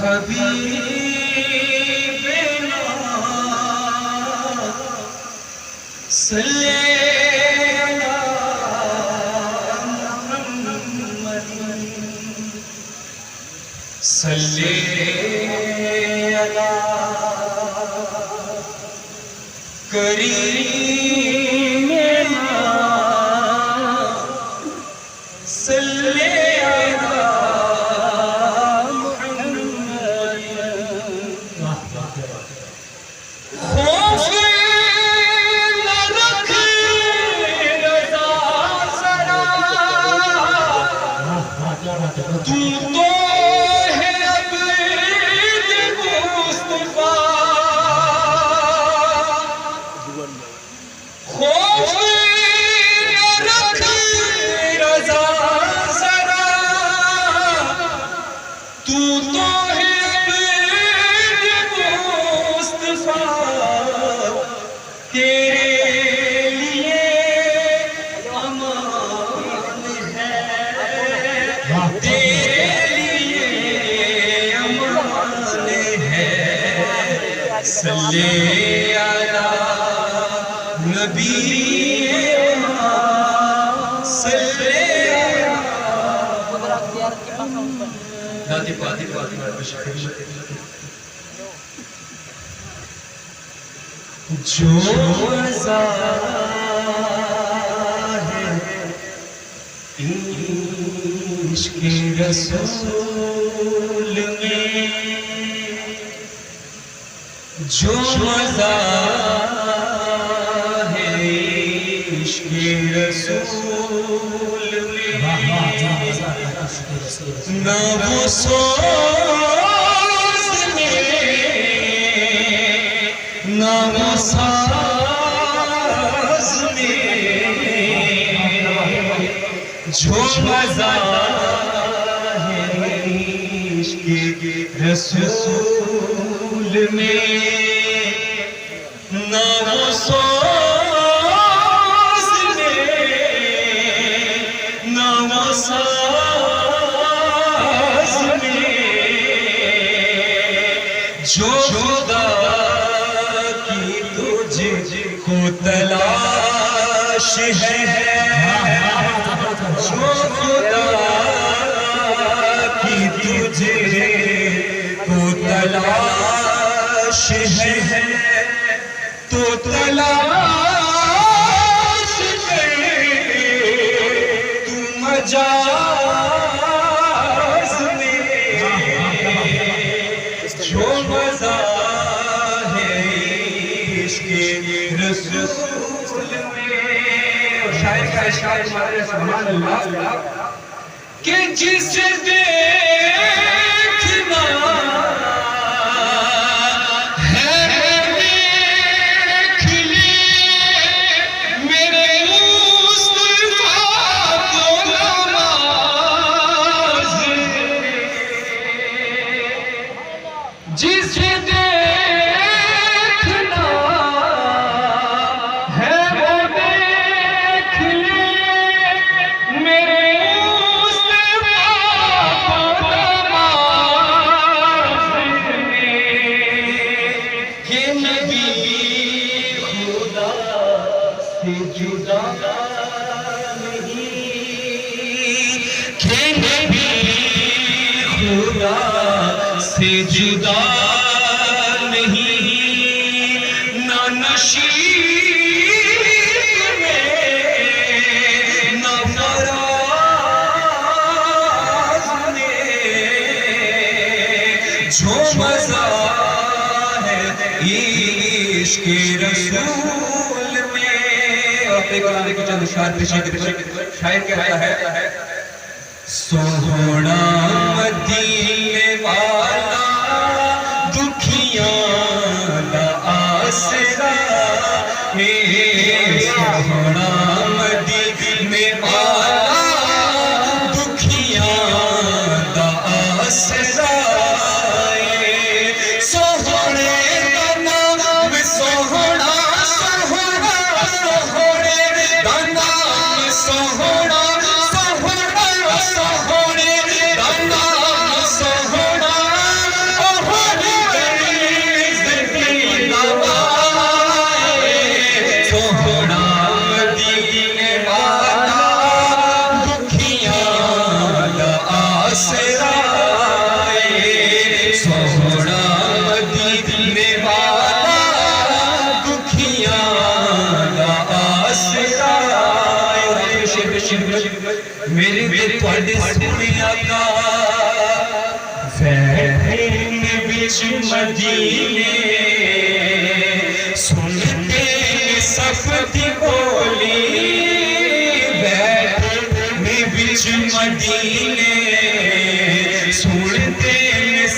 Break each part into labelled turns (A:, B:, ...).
A: حبیبنا صلی علی محمد صلی علی کریمنا صلی صلی علی نبی صلی علی جو مزہ ہے عشق رسول میں، جو مزہ ہے عشق رسول میں، نہ وہ سوز میں نہ وہ ساز میں، جو مزہ ہے عشق رسول میں، نہ وہ سوز میں نہ وہ ساز میں، جو خدا کی تجھ کو تلاش ہے، جو خدا کی تجھ کو تلاش ہے، تو تلاش کرے تو مجاز میں، جو مزہ ہے عشق رسول میں۔ شاعر کا اشعار ہمارے سبحان اللہ کہ جس دیکھنا جدا نہیں کہ نبی خدا سے جدا نہیں، نہ نشیب میں نہ فراز میں، جو مزہ ہے عشق رسول میں۔ اپنے کلانے کی چند اشعار پیشی کے پیچھے شاعر کہتا ہے سوہنا مدینے والا دکھیاں دا آسرا ہے، سوہنا مدینے والا دکھیاں دا آسرا ہے، سوہنے دا نام سوہنا سوہنا سوہنے دا نام سوہنا سوہنا سوہنا پڑھ سنے آقا وین بچ مدینے سنتے سب دی بولی وین بچ مدینے سنتے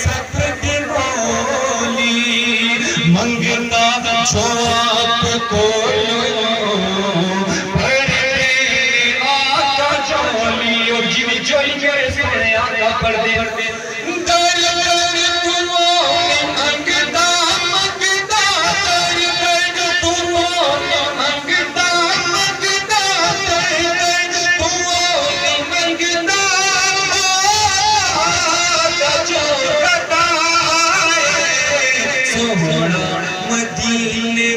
A: سب دی بولی منگتا جو آپ کو جولی میرے سنے آقا پڑھ دے در در تمہوں منگتا منگتا در در تمہوں منگتا منگتا در در تمہوں منگتا آقا جو بتائے سونا مدینے